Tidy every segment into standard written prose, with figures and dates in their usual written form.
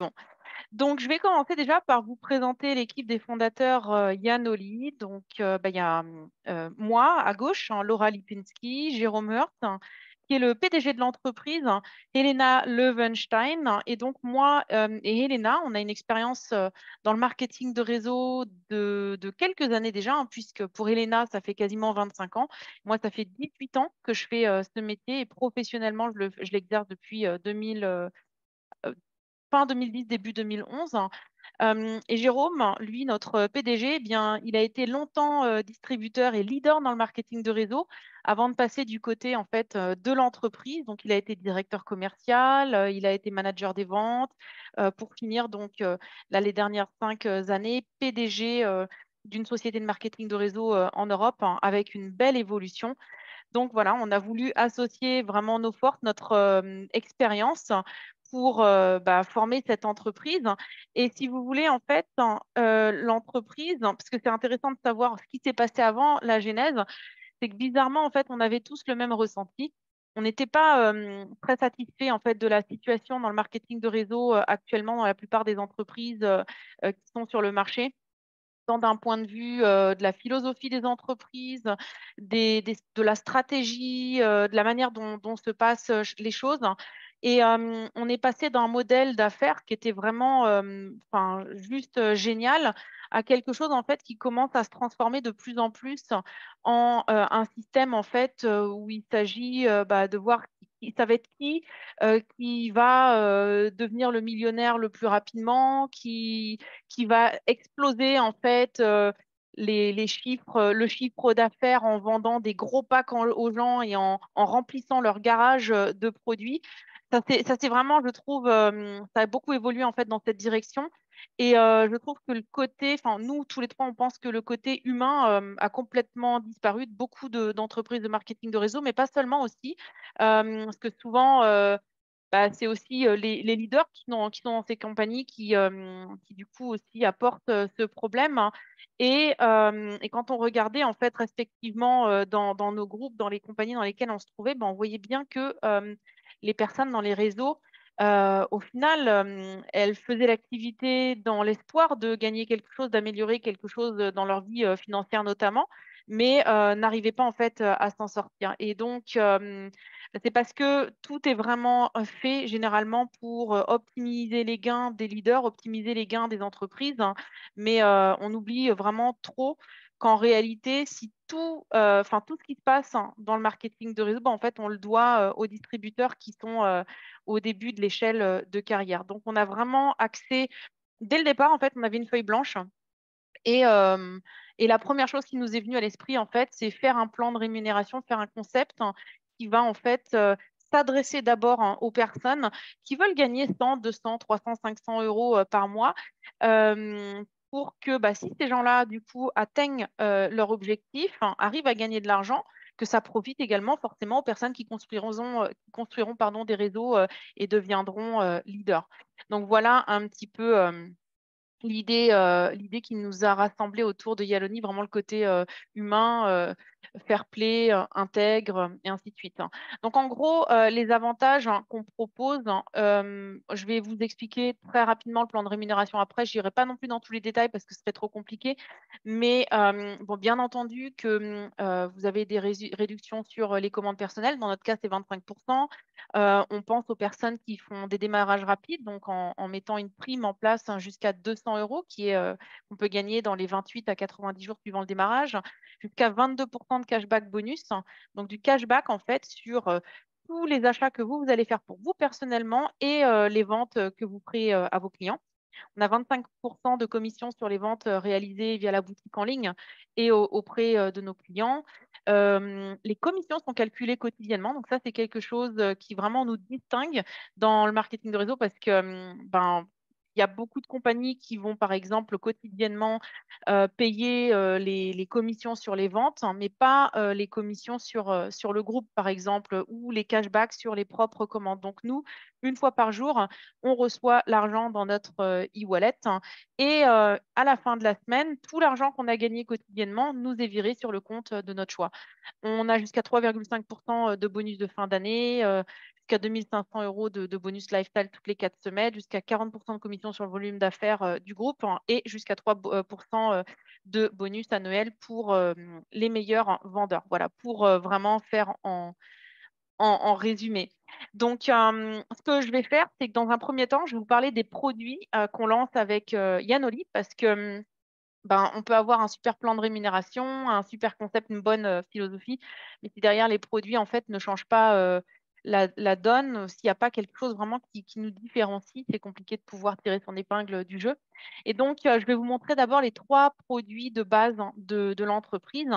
Bon. Donc, je vais commencer déjà par vous présenter l'équipe des fondateurs Yann Oli. Donc, il y a moi à gauche, hein, Laura Lipinski, Jérôme Hurt, hein, qui est le PDG de l'entreprise, hein, Helena Löwenstein. Et donc, moi et Helena, on a une expérience dans le marketing de réseau de quelques années déjà, hein, puisque pour Helena, ça fait quasiment 25 ans. Moi, ça fait 18 ans que je fais ce métier et professionnellement, je l'exerce depuis 2000. Fin 2010, début 2011. Et Jérôme, lui, notre PDG, eh bien, il a été longtemps distributeur et leader dans le marketing de réseau avant de passer du côté en fait de l'entreprise. Donc, il a été directeur commercial, il a été manager des ventes, pour finir donc là, les dernières 5 années PDG d'une société de marketing de réseau en Europe, hein, avec une belle évolution. Donc voilà, on a voulu associer vraiment nos forces, notre expérience pour former cette entreprise. Et si vous voulez, en fait, hein, l'entreprise, hein, parce que c'est intéressant de savoir ce qui s'est passé avant la genèse, c'est que bizarrement, en fait, on avait tous le même ressenti. On n'était pas très satisfait en fait de la situation dans le marketing de réseau actuellement dans la plupart des entreprises qui sont sur le marché, tant d'un point de vue de la philosophie des entreprises, de la stratégie, de la manière dont se passent les choses. Et on est passé d'un modèle d'affaires qui était vraiment enfin, juste génial à quelque chose en fait qui commence à se transformer de plus en plus en un système en fait où il s'agit de voir ça va être qui va devenir le millionnaire le plus rapidement, qui va exploser en fait les chiffres, le chiffre d'affaires en vendant des gros packs aux gens et en remplissant leur garage de produits. Ça c'est vraiment, je trouve, ça a beaucoup évolué en fait dans cette direction. Et je trouve que le côté, enfin nous tous les trois, on pense que le côté humain a complètement disparu de beaucoup d'entreprises de marketing de réseau, mais pas seulement aussi, parce que souvent c'est aussi les leaders qui sont dans ces compagnies qui du coup aussi apportent ce problème, hein. Et quand on regardait en fait respectivement dans nos groupes, dans les compagnies dans lesquelles on se trouvait, ben, on voyait bien que les personnes dans les réseaux, au final, elles faisaient l'activité dans l'espoir de gagner quelque chose, d'améliorer quelque chose dans leur vie financière notamment, mais n'arrivaient pas en fait à s'en sortir. Et donc, c'est parce que tout est vraiment fait généralement pour optimiser les gains des leaders, optimiser les gains des entreprises, hein. Mais on oublie vraiment trop qu'en réalité, si enfin, tout ce qui se passe, hein, dans le marketing de réseau, en fait, on le doit aux distributeurs qui sont au début de l'échelle de carrière. Donc, on a vraiment axé, dès le départ, en fait, on avait une feuille blanche et, euh, et la première chose qui nous est venue à l'esprit, en fait, c'est faire un plan de rémunération, faire un concept, hein, qui va, en fait, s'adresser d'abord, hein, aux personnes qui veulent gagner 100, 200, 300, 500 euros par mois, pour que si ces gens-là, du coup, atteignent leur objectif, hein, arrivent à gagner de l'argent, que ça profite également forcément aux personnes qui construiront pardon, des réseaux et deviendront leaders. Donc voilà un petit peu l'idée qui nous a rassemblés autour de Yaloni, vraiment le côté humain, fair play, intègre, et ainsi de suite, hein. Donc, en gros, les avantages, hein, qu'on propose, hein, je vais vous expliquer très rapidement le plan de rémunération après. Je n'irai pas non plus dans tous les détails parce que ce serait trop compliqué. Mais bon, bien entendu que vous avez des réductions sur les commandes personnelles. Dans notre cas, c'est 25%. On pense aux personnes qui font des démarrages rapides, donc en mettant une prime en place, hein, jusqu'à 200 euros, qu'on peut gagner dans les 28 à 90 jours suivant le démarrage, jusqu'à 22% de cashback bonus, hein. Donc du cashback en fait sur tous les achats que vous allez faire pour vous personnellement et les ventes que vous ferez à vos clients. On a 25% de commission sur les ventes réalisées via la boutique en ligne et auprès de nos clients. Les commissions sont calculées quotidiennement. Donc ça, c'est quelque chose qui vraiment nous distingue dans le marketing de réseau parce que il y a beaucoup de compagnies qui vont, par exemple, quotidiennement payer les commissions sur les ventes, hein, mais pas les commissions sur le groupe, par exemple, ou les cashbacks sur les propres commandes. Donc, nous, une fois par jour, on reçoit l'argent dans notre e-wallet, hein, et à la fin de la semaine, tout l'argent qu'on a gagné quotidiennement nous est viré sur le compte de notre choix. On a jusqu'à 3,5% de bonus de fin d'année, jusqu'à 2500 € de bonus lifestyle toutes les 4 semaines, jusqu'à 40% de commission sur le volume d'affaires du groupe hein, et jusqu'à 3% de bonus annuel pour les meilleurs vendeurs. Voilà, pour vraiment faire en résumé. Donc, ce que je vais faire, c'est que dans un premier temps, je vais vous parler des produits qu'on lance avec Yanoli parce que ben, on peut avoir un super plan de rémunération, un super concept, une bonne philosophie, mais si derrière les produits, en fait, ne changent pas la donne, s'il n'y a pas quelque chose vraiment qui nous différencie, c'est compliqué de pouvoir tirer son épingle du jeu. Et donc, je vais vous montrer d'abord les 3 produits de base hein, de l'entreprise.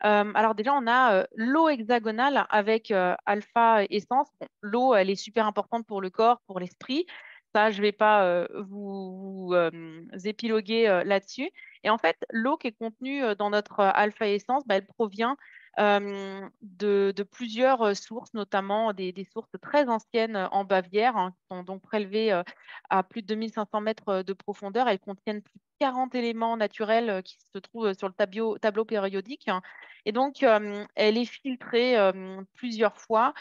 Alors déjà, on a l'eau hexagonale avec Alpha Essence. Bon, l'eau, elle est super importante pour le corps, pour l'esprit. Ça, je ne vais pas vous épiloguer là-dessus. Et en fait, l'eau qui est contenue dans notre alpha essence, bah, elle provient de plusieurs sources, notamment des sources très anciennes en Bavière, hein, qui sont donc prélevées à plus de 2500 mètres de profondeur. Elles contiennent plus de 40 éléments naturels qui se trouvent sur le tableau périodique. Hein. Et donc, elle est filtrée plusieurs fois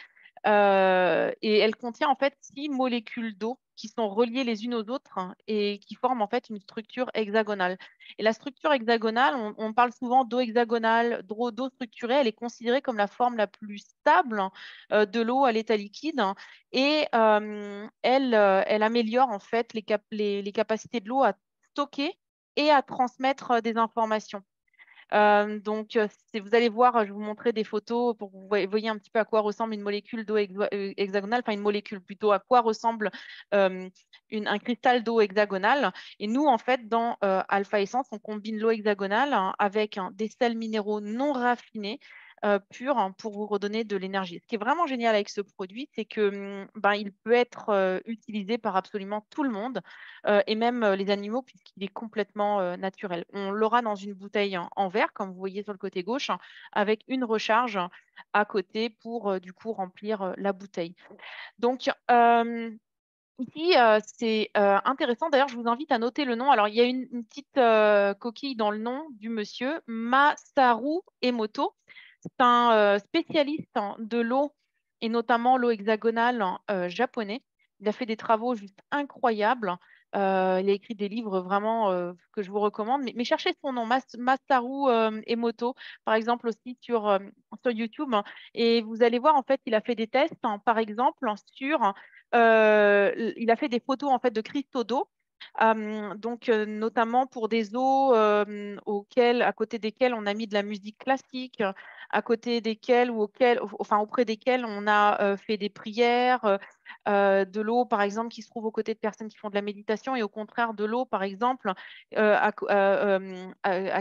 et elle contient en fait 6 molécules d'eau qui sont reliées les unes aux autres hein, et qui forment en fait une structure hexagonale. Et la structure hexagonale, on parle souvent d'eau hexagonale, d'eau structurée, elle est considérée comme la forme la plus stable de l'eau à l'état liquide hein, et elle améliore en fait les capacités de l'eau à stocker et à transmettre des informations. Donc, vous allez voir, je vais vous montrer des photos pour que vous voyez un petit peu à quoi ressemble une molécule d'eau hexagonale, enfin une molécule plutôt, à quoi ressemble un cristal d'eau hexagonale. Et nous, en fait, dans Alpha Essence, on combine l'eau hexagonale hein, avec des sels minéraux non raffinés, purs, hein, pour vous redonner de l'énergie. Ce qui est vraiment génial avec ce produit, c'est que ben, il peut être utilisé par absolument tout le monde et même les animaux, puisqu'il est complètement naturel. On l'aura dans une bouteille en verre, comme vous voyez sur le côté gauche, avec une recharge à côté pour du coup remplir la bouteille. Donc, ici, c'est intéressant. D'ailleurs, je vous invite à noter le nom. Alors, il y a une petite coquille dans le nom du monsieur, Masaru Emoto. C'est un spécialiste hein, de l'eau et notamment l'eau hexagonale japonais. Il a fait des travaux juste incroyables. Il a écrit des livres vraiment que je vous recommande. Mais cherchez son nom, Masaru Emoto, par exemple aussi sur YouTube. Hein. Et vous allez voir, en fait, il a fait des tests, hein, par exemple, sur il a fait des photos en fait de cristaux d'eau, donc notamment pour des eaux à côté desquelles on a mis de la musique classique, à côté desquelles enfin auprès desquelles on a fait des prières, de l'eau par exemple qui se trouve aux côtés de personnes qui font de la méditation et au contraire de l'eau par exemple à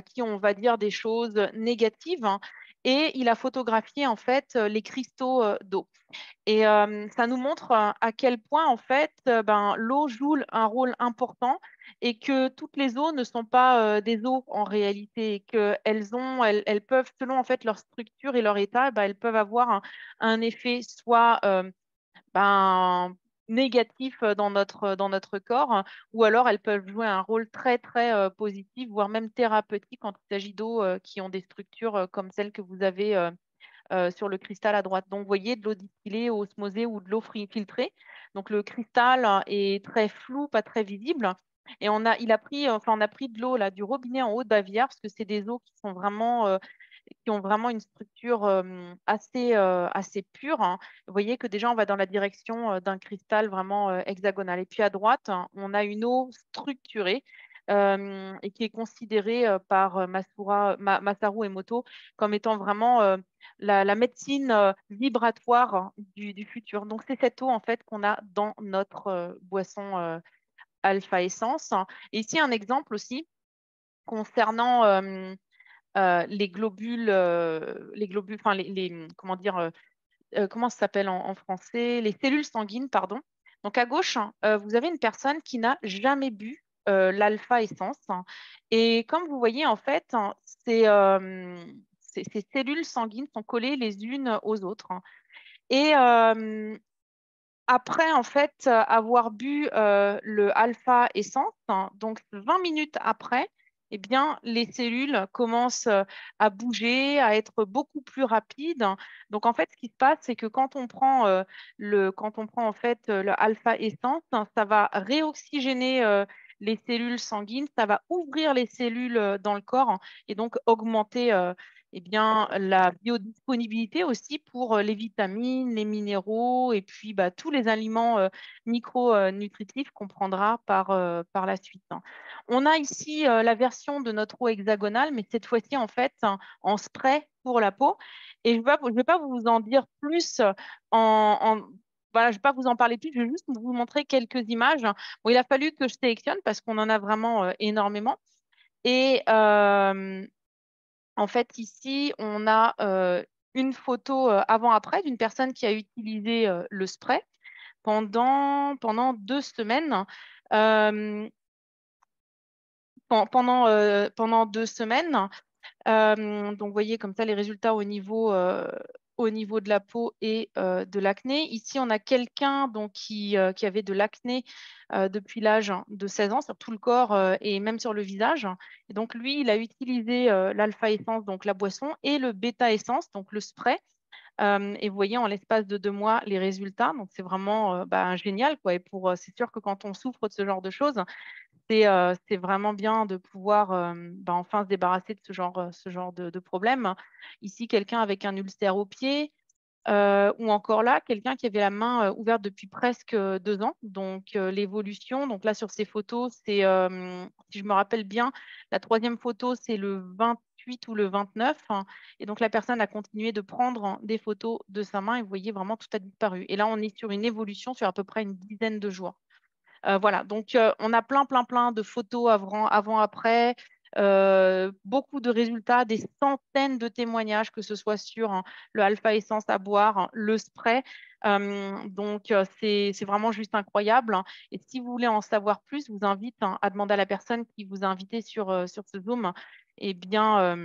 qui on va dire des choses négatives. Hein. Et il a photographié en fait les cristaux d'eau. Et ça nous montre à quel point, en fait, ben, l'eau joue un rôle important et que toutes les eaux ne sont pas des eaux en réalité, et qu'elles peuvent, selon en fait leur structure et leur état, ben, elles peuvent avoir un effet soit ben, négatif dans notre corps, hein, ou alors elles peuvent jouer un rôle très, très positif, voire même thérapeutique quand il s'agit d'eau qui ont des structures comme celles que vous avez sur le cristal à droite. Donc, vous voyez, de l'eau distillée, osmosée ou de l'eau filtrée. Donc, le cristal est très flou, pas très visible. Et on a pris de l'eau là du robinet en Haute-Bavière parce que c'est des eaux qui ont vraiment une structure assez pure. Hein. Vous voyez que déjà, on va dans la direction d'un cristal vraiment hexagonal. Et puis à droite, hein, on a une eau structurée et qui est considérée par Masaru Emoto comme étant vraiment la médecine vibratoire du futur. Donc, c'est cette eau en fait qu'on a dans notre boisson Alpha Essence. Et ici, un exemple aussi concernant les globules, enfin comment dire, comment ça s'appelle en français? Les cellules sanguines, pardon. Donc à gauche, hein, vous avez une personne qui n'a jamais bu l'alpha essence. Hein. Et comme vous voyez, en fait, hein, ces cellules sanguines sont collées les unes aux autres. Hein. Et après, en fait, avoir bu le alpha essence, hein, donc 20 minutes après, eh bien, les cellules commencent à bouger, à être beaucoup plus rapides. Donc, en fait, ce qui se passe, c'est que quand on prend, quand on prend en fait, le alpha essence, ça va réoxygéner les cellules sanguines, ça va ouvrir les cellules dans le corps et donc augmenter eh bien, la biodisponibilité aussi pour les vitamines, les minéraux et puis bah, tous les aliments micronutritifs qu'on prendra par la suite. On a ici la version de notre eau hexagonale, mais cette fois-ci en fait en spray pour la peau. Et je ne vais pas vous en dire plus voilà, je ne vais pas vous en parler plus, je vais juste vous montrer quelques images. Bon, il a fallu que je sélectionne parce qu'on en a vraiment énormément. Et en fait, ici, on a une photo avant-après d'une personne qui a utilisé le spray pendant 2 semaines. Euh, pendant 2 semaines. Donc, vous voyez comme ça les résultats au niveau de la peau et de l'acné. Ici, on a quelqu'un donc qui avait de l'acné depuis l'âge de 16 ans sur tout le corps et même sur le visage. Et donc, lui, il a utilisé l'alpha essence, donc la boisson, et le bêta essence, donc le spray. Et vous voyez en l'espace de 2 mois les résultats. Donc, c'est vraiment bah, génial, quoi. Et c'est sûr que quand on souffre de ce genre de choses, c'est vraiment bien de pouvoir bah, enfin se débarrasser de ce genre de problème. Ici, quelqu'un avec un ulcère au pied, ou encore là, quelqu'un qui avait la main ouverte depuis presque 2 ans. Donc, l'évolution, donc là, sur ces photos, si je me rappelle bien, la troisième photo, c'est le 28 ou le 29. Et donc, la personne a continué de prendre des photos de sa main et vous voyez vraiment tout a disparu. Et là, on est sur une évolution sur à peu près une dizaine de jours. Voilà, donc on a plein de photos avant-après, beaucoup de résultats, des centaines de témoignages, que ce soit sur le alpha essence à boire, le spray. Donc, c'est vraiment juste incroyable. Et si vous voulez en savoir plus, je vous invite à demander à la personne qui vous a invité sur ce Zoom, eh bien,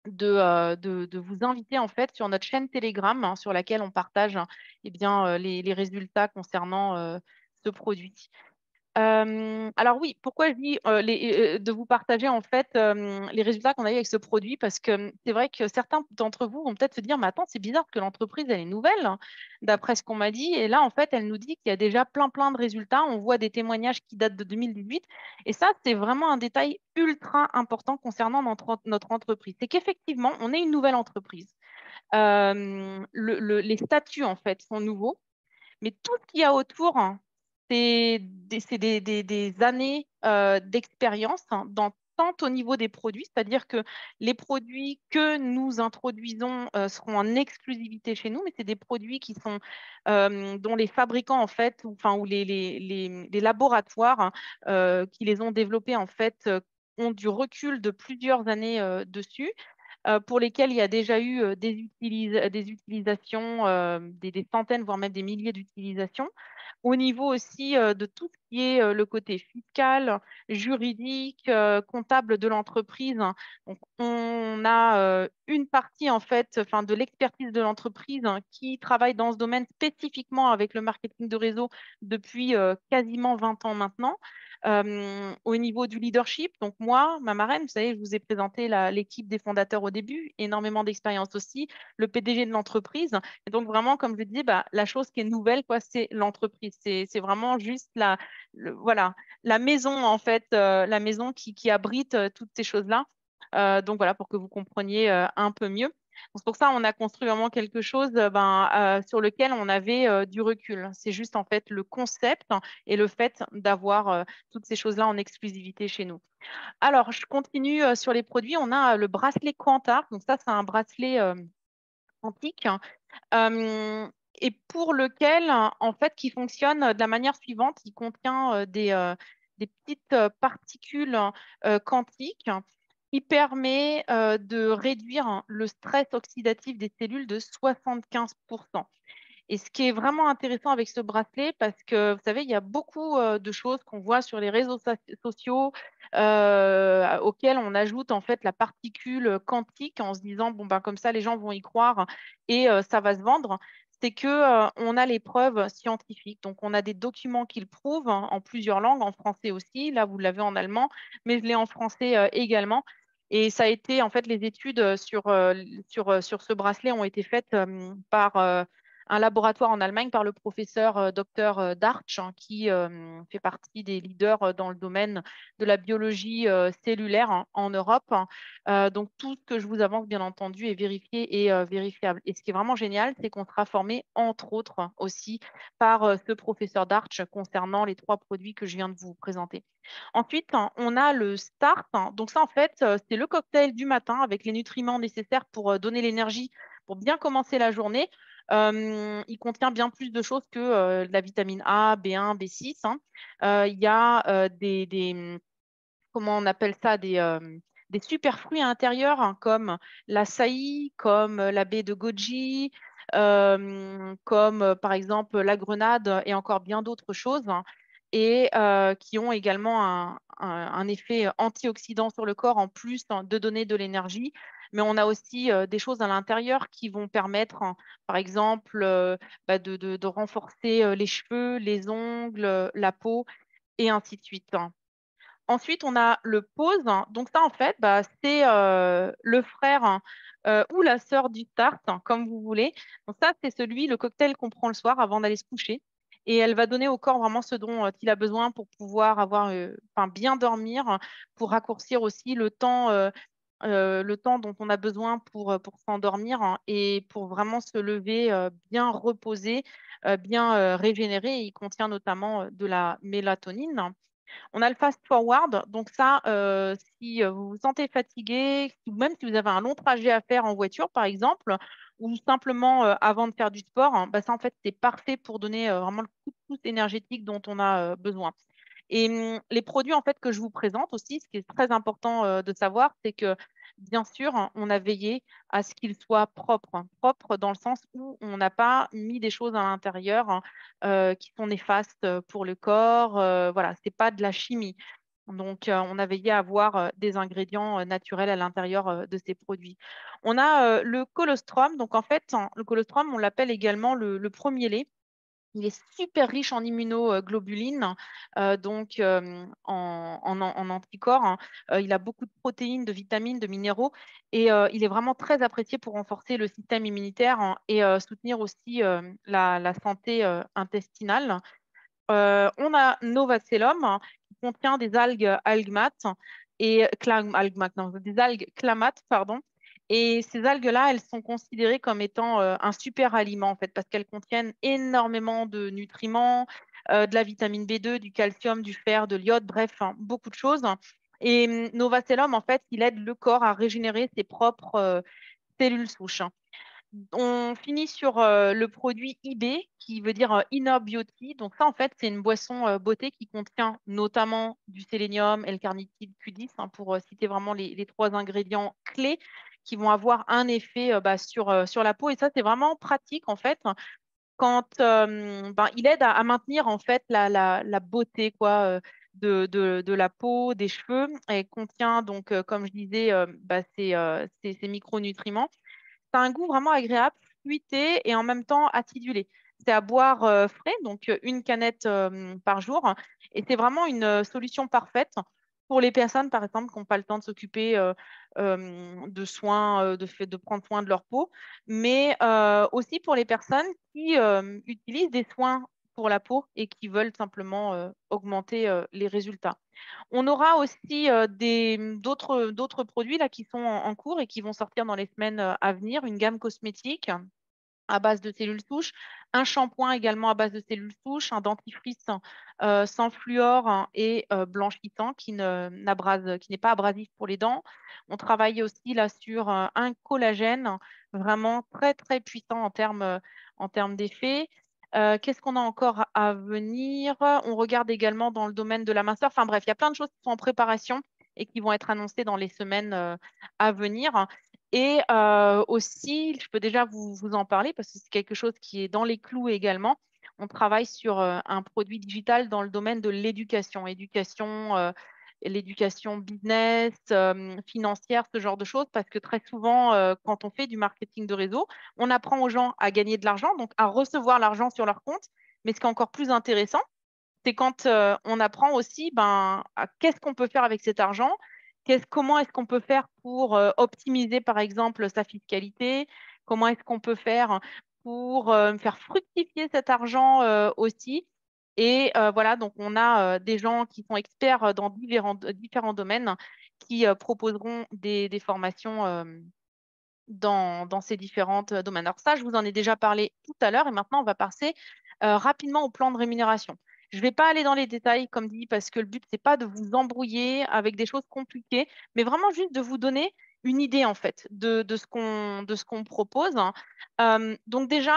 de vous inviter en fait sur notre chaîne Telegram sur laquelle on partage eh bien, les résultats concernant ce produit. Alors oui, pourquoi je dis de vous partager en fait les résultats qu'on a eu avec ce produit? Parce que c'est vrai que certains d'entre vous vont peut-être se dire, mais attends, c'est bizarre que l'entreprise, elle est nouvelle, hein, d'après ce qu'on m'a dit. Et là, en fait, elle nous dit qu'il y a déjà plein de résultats. On voit des témoignages qui datent de 2018. Et ça, c'est vraiment un détail ultra important concernant notre entreprise. C'est qu'effectivement, on est une nouvelle entreprise. Les statuts, en fait, sont nouveaux. Mais tout ce qu'il y a autour, hein, c'est des années d'expérience tant au niveau des produits, c'est-à-dire que les produits que nous introduisons seront en exclusivité chez nous, mais c'est des produits qui sont dont les fabricants en fait, ou les laboratoires qui les ont développés en fait ont du recul de plusieurs années dessus pour lesquels il y a déjà eu des utilisations, des centaines, voire même des milliers d'utilisations. Au niveau aussi de tout ce qui est le côté fiscal, juridique, comptable de l'entreprise. Donc, on a une partie en fait, enfin, de l'expertise de l'entreprise qui travaille dans ce domaine spécifiquement avec le marketing de réseau depuis quasiment 20 ans maintenant. Au niveau du leadership, donc moi, ma marraine, vous savez, je vous ai présenté l'équipe des fondateurs au début, énormément d'expérience aussi, le PDG de l'entreprise. Et donc vraiment, comme je disais, bah, la chose qui est nouvelle, quoi, c'est l'entreprise. C'est vraiment juste voilà, la maison, en fait, la maison qui abrite toutes ces choses-là. Donc voilà, pour que vous compreniez un peu mieux. Donc, c'est pour ça qu'on a construit vraiment quelque chose sur lequel on avait du recul. C'est juste en fait le concept et le fait d'avoir toutes ces choses-là en exclusivité chez nous. Alors, je continue sur les produits. On a le bracelet Quantar. Donc ça, c'est un bracelet quantique et pour lequel, en fait, qui fonctionne de la manière suivante. Il contient des petites particules quantiques qui permet de réduire le stress oxydatif des cellules de 75%. Et ce qui est vraiment intéressant avec ce bracelet, parce que vous savez, il y a beaucoup de choses qu'on voit sur les réseaux sociaux auxquelles on ajoute en fait la particule quantique en se disant, bon, ben, comme ça, les gens vont y croire et ça va se vendre. c'est que on a les preuves scientifiques. Donc, on a des documents qui le prouvent hein, en plusieurs langues, en français aussi. Là, vous l'avez en allemand, mais je l'ai en français également. Et ça a été, en fait, les études sur ce bracelet ont été faites par un laboratoire en Allemagne, par le professeur Dr Darch, hein, qui fait partie des leaders dans le domaine de la biologie cellulaire hein, en Europe. Hein. Donc, tout ce que je vous avance, bien entendu, est vérifié et vérifiable. Et ce qui est vraiment génial, c'est qu'on sera formé, entre autres, aussi par ce professeur Darch concernant les 3 produits que je viens de vous présenter. Ensuite, hein, on a le Start. Hein. Donc, ça, en fait, c'est le cocktail du matin avec les nutriments nécessaires pour donner l'énergie pour bien commencer la journée. Il contient bien plus de choses que de la vitamine A, B1, B6. Hein. Il y a comment on appelle ça, des super fruits à l'intérieur, hein, comme l'açaï, comme la baie de goji, comme par exemple la grenade et encore bien d'autres choses, hein, et qui ont également un effet antioxydant sur le corps en plus hein, de donner de l'énergie. Mais on a aussi des choses à l'intérieur qui vont permettre, hein, par exemple, de renforcer les cheveux, les ongles, la peau, et ainsi de suite. Hein. Ensuite, on a le pause. Donc ça, en fait, bah, c'est le frère hein, ou la sœur du start, hein, comme vous voulez. Donc ça, c'est le cocktail qu'on prend le soir avant d'aller se coucher. Et elle va donner au corps vraiment ce dont il a besoin pour pouvoir enfin, bien dormir, hein, pour raccourcir aussi le temps dont on a besoin pour s'endormir hein, et pour vraiment se lever bien reposé, bien régénéré. Il contient notamment de la mélatonine. On a le fast forward, donc ça, si vous vous sentez fatigué, ou même si vous avez un long trajet à faire en voiture, par exemple, ou simplement avant de faire du sport, hein, bah, ça, en fait, c'est parfait pour donner vraiment le coup de pouce énergétique dont on a besoin. Et les produits en fait que je vous présente aussi, ce qui est très important de savoir, c'est que bien sûr, hein, on a veillé à ce qu'ils soient propres, hein. Propres dans le sens où on n'a pas mis des choses à l'intérieur hein, qui sont néfastes pour le corps. Voilà, c'est pas de la chimie. Donc, on a veillé à avoir des ingrédients naturels à l'intérieur de ces produits. On a le colostrum. Donc, en fait, hein, le colostrum, on l'appelle également le premier lait. Il est super riche en immunoglobulines, donc en anticorps. Hein. Il a beaucoup de protéines, de vitamines, de minéraux et il est vraiment très apprécié pour renforcer le système immunitaire hein, et soutenir aussi la santé intestinale. On a Novacellum hein, qui contient des algues et non, des algues clamates, pardon. Et ces algues-là, elles sont considérées comme étant un super aliment en fait, parce qu'elles contiennent énormément de nutriments, de la vitamine B2, du calcium, du fer, de l'iode, bref, hein, beaucoup de choses. Et Novacellum, en fait, il aide le corps à régénérer ses propres cellules souches. Hein. On finit sur le produit IB, qui veut dire Inner Beauty. Donc ça, en fait, c'est une boisson beauté qui contient notamment du sélénium, L-carnitine, Q10, hein, pour citer vraiment les 3 ingrédients clés qui vont avoir un effet sur la peau. Et ça, c'est vraiment pratique, en fait, quand il aide à maintenir, en fait, la beauté, quoi. De la peau, des cheveux, et contient donc, comme je disais, ces micronutriments. Ça a un goût vraiment agréable, fruité et en même temps acidulé. C'est à boire frais, donc une canette par jour. Et c'est vraiment une solution parfaite pour les personnes, par exemple, qui n'ont pas le temps de s'occuper de soins, de prendre soin de leur peau, mais aussi pour les personnes qui utilisent des soins pour la peau et qui veulent simplement augmenter les résultats. On aura aussi d'autres produits là, qui sont en cours et qui vont sortir dans les semaines à venir, une gamme cosmétique à base de cellules souches, un shampoing également à base de cellules souches, un dentifrice sans fluor hein, et blanchissant qui n'est pas abrasif pour les dents. On travaille aussi là sur un collagène vraiment très très puissant en termes d'effet. Qu'est-ce qu'on a encore à venir? On regarde également dans le domaine de la minceur. Enfin bref, il y a plein de choses qui sont en préparation et qui vont être annoncées dans les semaines à venir. Et aussi, je peux déjà vous en parler parce que c'est quelque chose qui est dans les clous également. On travaille sur un produit digital dans le domaine de l'éducation. Éducation l'éducation business, financière, ce genre de choses, parce que très souvent, quand on fait du marketing de réseau, on apprend aux gens à gagner de l'argent, donc à recevoir l'argent sur leur compte. Mais ce qui est encore plus intéressant, c'est quand on apprend aussi qu'est-ce qu'on peut faire avec cet argent, comment est-ce qu'on peut faire pour optimiser, par exemple, sa fiscalité, comment est-ce qu'on peut faire pour faire fructifier cet argent aussi. Et voilà, donc on a des gens qui sont experts dans différents domaines qui proposeront des formations dans ces différents domaines. Alors ça, je vous en ai déjà parlé tout à l'heure et maintenant, on va passer rapidement au plan de rémunération. Je ne vais pas aller dans les détails, comme dit, parce que le but, c'est pas de vous embrouiller avec des choses compliquées, mais vraiment juste de vous donner une idée, en fait, de ce qu'on propose, hein. Donc déjà,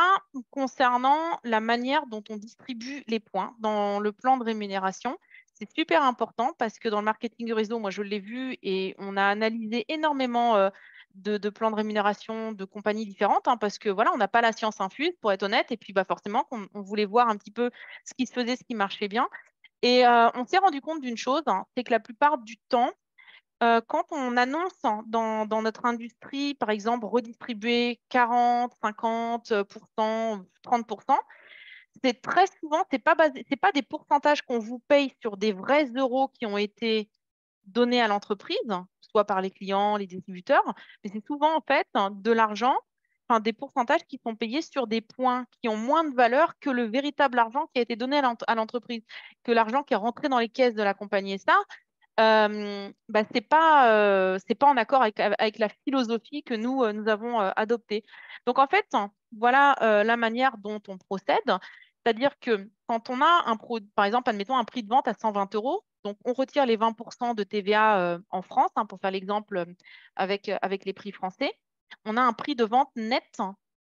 concernant la manière dont on distribue les points dans le plan de rémunération, c'est super important parce que dans le marketing du réseau, moi, je l'ai vu et on a analysé énormément de plans de rémunération de compagnies différentes, hein, parce que voilà, on n'a pas la science infuse, pour être honnête, et puis forcément, on voulait voir un petit peu ce qui se faisait, ce qui marchait bien. Et on s'est rendu compte d'une chose, hein, c'est que la plupart du temps, quand on annonce, hein, dans notre industrie, par exemple, redistribuer 40, 50%, 30%, c'est très souvent, c'est pas des pourcentages qu'on vous paye sur des vrais euros qui ont été donnés à l'entreprise, soit par les clients, les distributeurs, mais c'est souvent en fait de l'argent, enfin des pourcentages qui sont payés sur des points qui ont moins de valeur que le véritable argent qui a été donné à l'entreprise, que l'argent qui est rentré dans les caisses de la compagnie. Et ça, c'est pas en accord avec la philosophie que nous avons adoptée. Donc en fait, voilà la manière dont on procède. C'est-à-dire que quand on a par exemple, admettons un prix de vente à 120 euros, donc on retire les 20% de TVA en France, hein, pour faire l'exemple avec les prix français, on a un prix de vente net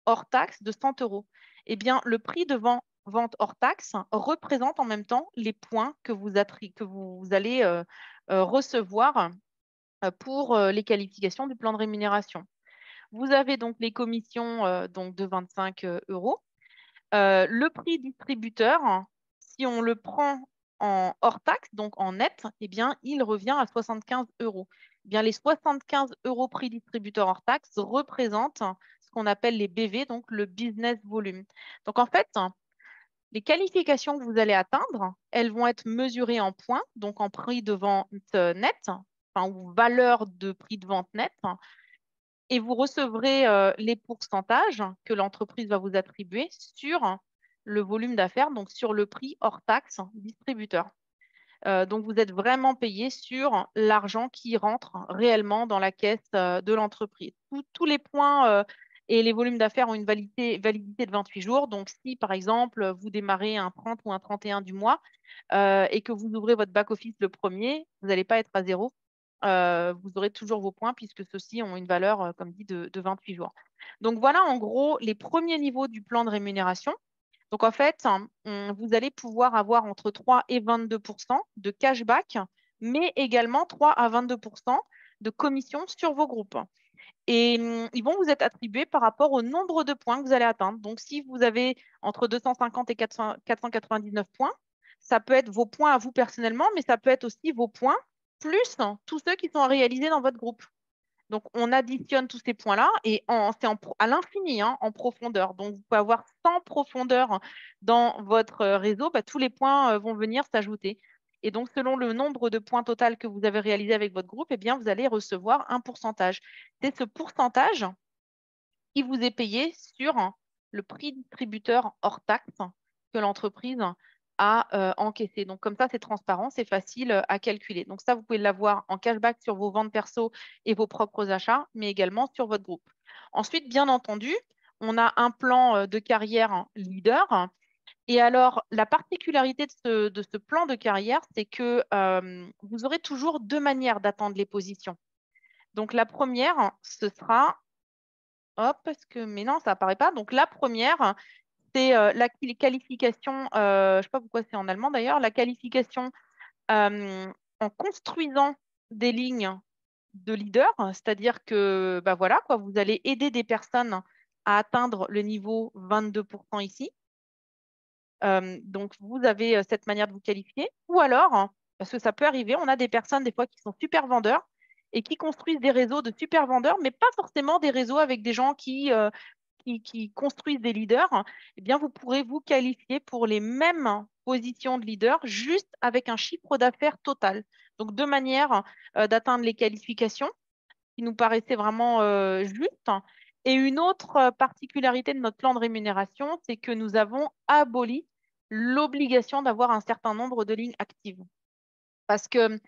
hors taxe de 100 euros. Eh bien, le prix de vente hors taxe représente en même temps les points que vous allez recevoir pour les qualifications du plan de rémunération. Vous avez donc les commissions donc de 25 euros. Le prix distributeur, si on le prend en hors taxe, donc en net, eh bien, il revient à 75 euros. Eh bien, les 75 euros prix distributeur hors taxe représentent ce qu'on appelle les BV, donc le business volume. Donc, en fait, les qualifications que vous allez atteindre, elles vont être mesurées en points, donc en prix de vente net, enfin, ou valeur de prix de vente net, et vous recevrez les pourcentages que l'entreprise va vous attribuer sur le volume d'affaires, donc sur le prix hors taxe distributeur. Donc, vous êtes vraiment payé sur l'argent qui rentre réellement dans la caisse de l'entreprise. Tous les points et les volumes d'affaires ont une validité de 28 jours. Donc, si par exemple, vous démarrez un 30 ou un 31 du mois et que vous ouvrez votre back-office le premier, vous n'allez pas être à zéro. Vous aurez toujours vos points puisque ceux-ci ont une valeur, comme dit, de 28 jours. Donc, voilà en gros les premiers niveaux du plan de rémunération. Donc, en fait, vous allez pouvoir avoir entre 3 et 22% de cashback, mais également 3 à 22% de commission sur vos groupes. Et ils vont vous être attribués par rapport au nombre de points que vous allez atteindre. Donc, si vous avez entre 250 et 499 points, ça peut être vos points à vous personnellement, mais ça peut être aussi vos points plus tous ceux qui sont réalisés dans votre groupe. Donc, on additionne tous ces points-là et c'est à l'infini, hein, en profondeur. Donc, vous pouvez avoir 100 profondeurs dans votre réseau, tous les points vont venir s'ajouter. Et donc, selon le nombre de points total que vous avez réalisé avec votre groupe, eh bien, vous allez recevoir un pourcentage. C'est ce pourcentage qui vous est payé sur le prix distributeur hors taxe que l'entreprise a encaissé. Donc, comme ça, c'est transparent, c'est facile à calculer. Donc, ça, vous pouvez l'avoir en cashback sur vos ventes perso et vos propres achats, mais également sur votre groupe. Ensuite, bien entendu, on a un plan de carrière leader. Et alors, la particularité de ce plan de carrière, c'est que vous aurez toujours deux manières d'atteindre les positions. Donc, la première, ce sera hop, mais non, ça apparaît pas. Donc, la première, c'est la qualification, je ne sais pas pourquoi c'est en allemand d'ailleurs, la qualification en construisant des lignes de leader, c'est-à-dire que voilà, quoi, vous allez aider des personnes à atteindre le niveau 22% ici. Donc, vous avez cette manière de vous qualifier. Ou alors, Parce que ça peut arriver, on a des personnes des fois qui sont super vendeurs et qui construisent des réseaux de super vendeurs, mais pas forcément des réseaux avec des gens qui construisent des leaders. Eh bien, vous pourrez vous qualifier pour les mêmes positions de leader, juste avec un chiffre d'affaires total. Donc, deux manières d'atteindre les qualifications qui nous paraissait vraiment juste. Et une autre particularité de notre plan de rémunération, c'est que nous avons aboli l'obligation d'avoir un certain nombre de lignes actives. Parce que,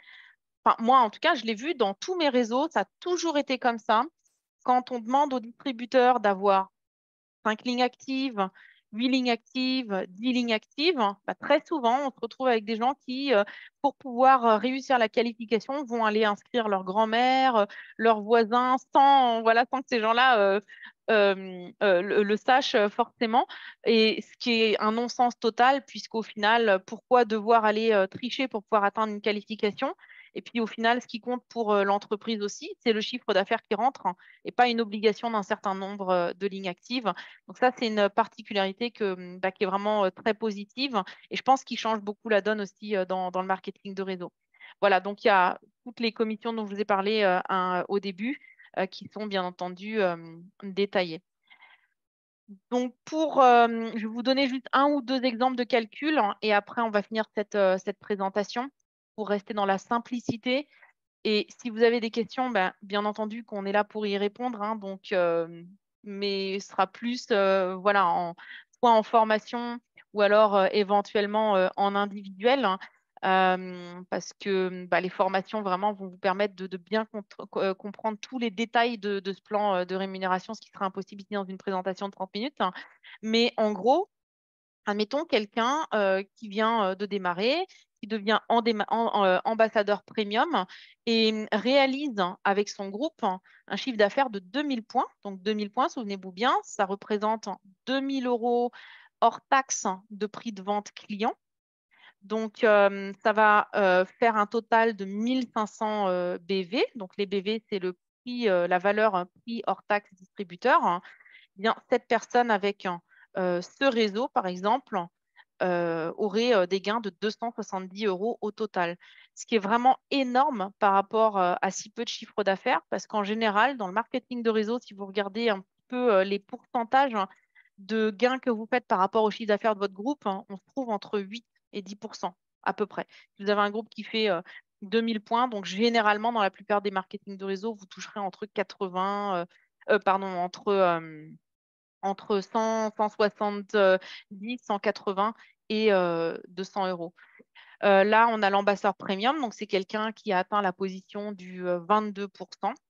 enfin, moi, en tout cas, je l'ai vu dans tous mes réseaux, ça a toujours été comme ça. Quand on demande aux distributeurs d'avoir 5 lignes actives, 8 lignes actives, 10 lignes actives, bah, très souvent, on se retrouve avec des gens qui, pour pouvoir réussir la qualification, vont aller inscrire leur grand-mère, leurs voisins, voilà, sans que ces gens-là le sachent forcément. Et ce qui est un non-sens total, puisqu'au final, pourquoi devoir aller tricher pour pouvoir atteindre une qualification? Et puis au final, ce qui compte pour l'entreprise aussi, c'est le chiffre d'affaires qui rentre, hein, et pas une obligation d'un certain nombre de lignes actives. Donc ça, c'est une particularité qui est vraiment très positive et je pense qu'il change beaucoup la donne aussi dans le marketing de réseau. Voilà, donc il y a toutes les commissions dont je vous ai parlé au début qui sont bien entendu détaillées. Donc je vais vous donner juste un ou deux exemples de calcul, hein, et après on va finir cette présentation pour rester dans la simplicité. Et si vous avez des questions, ben, bien entendu qu'on est là pour y répondre, hein, mais ce sera plus voilà, soit en formation ou alors éventuellement en individuel, hein, parce que bah, les formations vraiment vont vous permettre de bien comprendre tous les détails de ce plan de rémunération, ce qui sera impossible ici dans une présentation de 30 minutes, hein. Mais en gros, admettons quelqu'un qui vient de démarrer, qui devient ambassadeur premium et réalise avec son groupe un chiffre d'affaires de 2000 points. Donc 2000 points, souvenez-vous bien, ça représente 2000 euros hors taxe de prix de vente client. Donc ça va faire un total de 1500 BV. Donc les BV, c'est le prix, la valeur prix hors taxe distributeur, hein. Bien, cette personne avec ce réseau, par exemple, aurait des gains de 270 euros au total, ce qui est vraiment énorme par rapport à si peu de chiffre d'affaires, parce qu'en général, dans le marketing de réseau, si vous regardez un petit peu les pourcentages, hein, de gains que vous faites par rapport au chiffre d'affaires de votre groupe, hein, on se trouve entre 8 et 10% à peu près. Si vous avez un groupe qui fait 2000 points, donc généralement, dans la plupart des marketing de réseau, vous toucherez entre 80, pardon, entre 100, 170, 180 et 200 euros. Là, on a l'ambassadeur premium, donc c'est quelqu'un qui a atteint la position du 22%.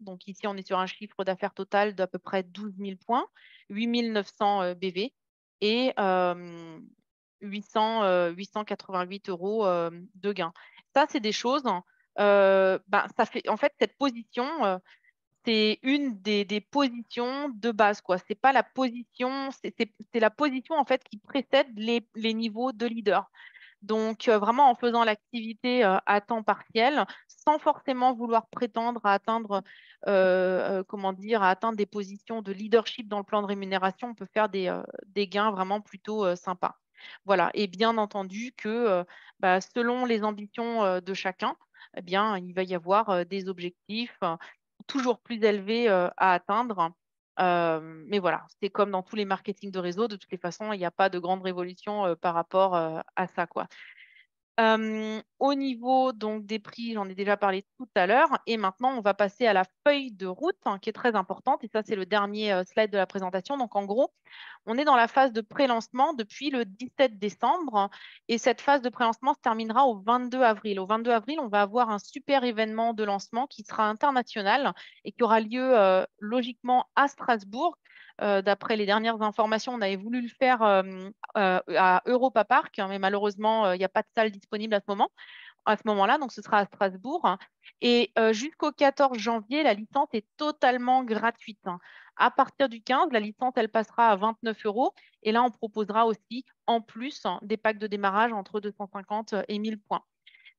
Donc ici, on est sur un chiffre d'affaires total d'à peu près 12 000 points, 8 900 BV et 888 euros de gain. Ça, c'est des choses, hein, ça fait, en fait, cette position, c'est une des positions de base, quoi. C'est pas la position, c'est la position en fait qui précède les niveaux de leader. Donc, vraiment en faisant l'activité à temps partiel, sans forcément vouloir prétendre à atteindre, comment dire, à atteindre des positions de leadership dans le plan de rémunération, on peut faire des gains vraiment plutôt sympas. Voilà. Et bien entendu que selon les ambitions de chacun, eh bien, il va y avoir des objectifs toujours plus élevés à atteindre. Mais voilà, c'est comme dans tous les marketing de réseau, de toutes les façons, il n'y a pas de grande révolution par rapport à ça, quoi. Au niveau donc des prix, j'en ai déjà parlé tout à l'heure. Et maintenant, on va passer à la feuille de route, hein, qui est très importante. Et ça, c'est le dernier slide de la présentation. Donc, en gros, on est dans la phase de pré-lancement depuis le 17 décembre. Et cette phase de pré-lancement se terminera au 22 avril. Au 22 avril, on va avoir un super événement de lancement qui sera international et qui aura lieu logiquement à Strasbourg. D'après les dernières informations, on avait voulu le faire à Europa Park, hein, mais malheureusement, il n'y a pas de salle disponible à ce moment-là, donc ce sera à Strasbourg. Et jusqu'au 14 janvier, la licence est totalement gratuite, hein. À partir du 15, la licence, elle passera à 29 euros. Et là, on proposera aussi, en plus, hein, des packs de démarrage entre 250 et 1000 points.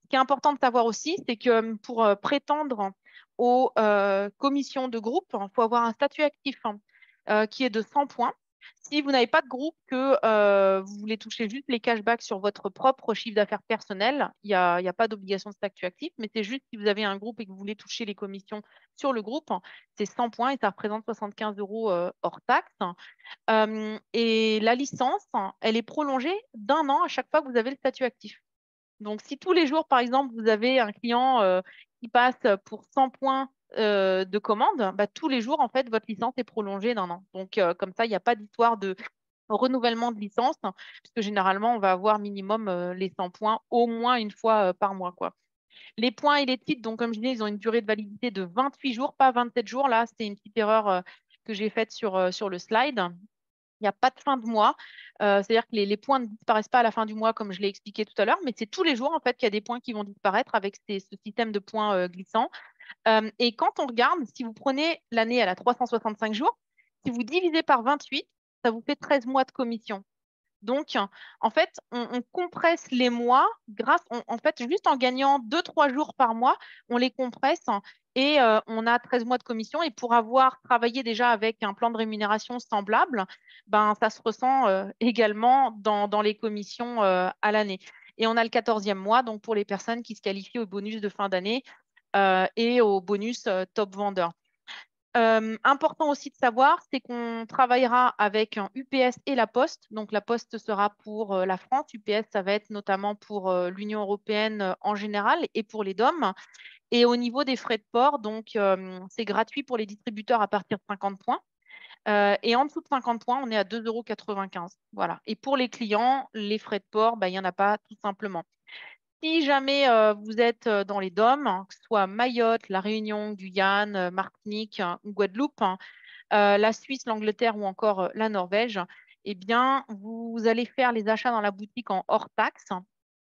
Ce qui est important de savoir aussi, c'est que pour prétendre aux commissions de groupe, il faut avoir un statut actif, hein, qui est de 100 points. Si vous n'avez pas de groupe, que vous voulez toucher juste les cashbacks sur votre propre chiffre d'affaires personnel, il y a pas d'obligation de statut actif, mais c'est juste si vous avez un groupe et que vous voulez toucher les commissions sur le groupe, c'est 100 points et ça représente 75 euros hors taxe. Et la licence, elle est prolongée d'un an à chaque fois que vous avez le statut actif. Donc, si tous les jours, par exemple, vous avez un client qui passe pour 100 points de commande, bah, tous les jours, en fait, votre licence est prolongée d'un an. Donc, comme ça, il n'y a pas d'histoire de renouvellement de licence, hein, puisque généralement, on va avoir minimum les 100 points au moins une fois par mois, quoi. Les points et les titres, donc, comme je disais, ils ont une durée de validité de 28 jours, pas 27 jours. Là, c'était une petite erreur que j'ai faite sur le slide. Il n'y a pas de fin de mois. C'est-à-dire que les points ne disparaissent pas à la fin du mois, comme je l'ai expliqué tout à l'heure, mais c'est tous les jours en fait qu'il y a des points qui vont disparaître avec ce système de points glissants. Et quand on regarde, si vous prenez l'année, elle a 365 jours, si vous divisez par 28, ça vous fait 13 mois de commission. Donc, en fait, on compresse les mois en fait, juste en gagnant 2, 3 jours par mois, on les compresse et on a 13 mois de commission. Et pour avoir travaillé déjà avec un plan de rémunération semblable, ben, ça se ressent également dans les commissions à l'année. Et on a le 14e mois, donc pour les personnes qui se qualifient au bonus de fin d'année et au bonus top vendeur. Important aussi de savoir, c'est qu'on travaillera avec un UPS et la Poste. Donc, la Poste sera pour la France. UPS, ça va être notamment pour l'Union européenne en général et pour les DOM. Et au niveau des frais de port, donc, c'est gratuit pour les distributeurs à partir de 50 points. Et en dessous de 50 points, on est à 2,95 €. Voilà. Et pour les clients, les frais de port, bah, il n'y en a pas tout simplement. Si jamais vous êtes dans les DOM, hein, que ce soit Mayotte, La Réunion, Guyane, Martinique ou Guadeloupe, hein, la Suisse, l'Angleterre ou encore la Norvège, eh bien, vous allez faire les achats dans la boutique en hors taxe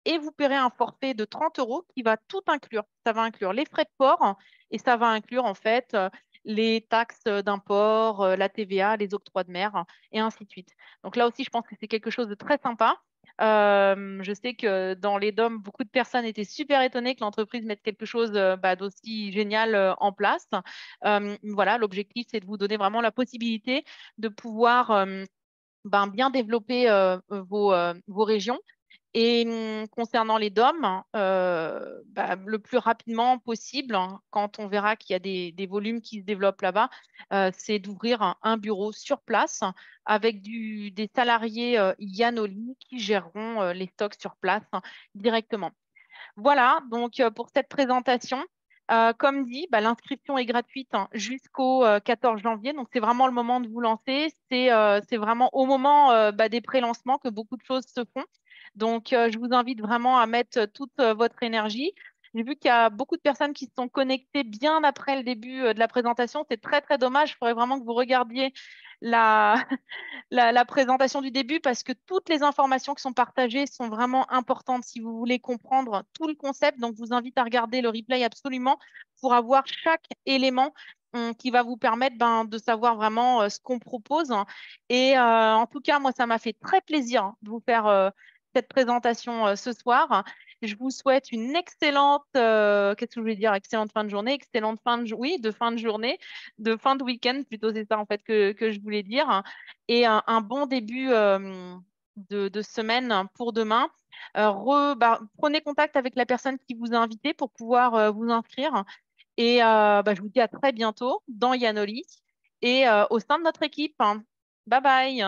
et vous paierez un forfait de 30 € qui va tout inclure. Ça va inclure les frais de port et ça va inclure en fait les taxes d'import, la TVA, les octrois de mer et ainsi de suite. Donc là aussi, je pense que c'est quelque chose de très sympa. Je sais que dans les DOM, beaucoup de personnes étaient super étonnées que l'entreprise mette quelque chose bah, d'aussi génial en place. Voilà, l'objectif, c'est de vous donner vraiment la possibilité de pouvoir ben, bien développer vos régions. Et concernant les DOM, bah, le plus rapidement possible, hein, quand on verra qu'il y a des volumes qui se développent là-bas, c'est d'ouvrir un bureau sur place avec des salariés Yanoli qui géreront les stocks sur place directement. Voilà, donc pour cette présentation, comme dit, bah, l'inscription est gratuite hein, jusqu'au 14 janvier. Donc, c'est vraiment le moment de vous lancer. C'est vraiment au moment bah, des pré-lancements que beaucoup de choses se font. Donc, je vous invite vraiment à mettre toute votre énergie. J'ai vu qu'il y a beaucoup de personnes qui se sont connectées bien après le début de la présentation. C'est très, très dommage. Il faudrait vraiment que vous regardiez la, la présentation du début parce que toutes les informations qui sont partagées sont vraiment importantes si vous voulez comprendre tout le concept. Donc, je vous invite à regarder le replay absolument pour avoir chaque élément qui va vous permettre ben, de savoir vraiment ce qu'on propose. Et en tout cas, moi, ça m'a fait très plaisir de vous faire cette présentation ce soir. Je vous souhaite une excellente, qu'est-ce que je voulais dire, excellente fin de journée, excellente oui, de fin de journée, de fin de week-end, plutôt c'est ça en fait que je voulais dire, et un bon début de semaine pour demain. Prenez contact avec la personne qui vous a invité pour pouvoir vous inscrire. Et bah, je vous dis à très bientôt dans Yanoli et au sein de notre équipe. Bye bye.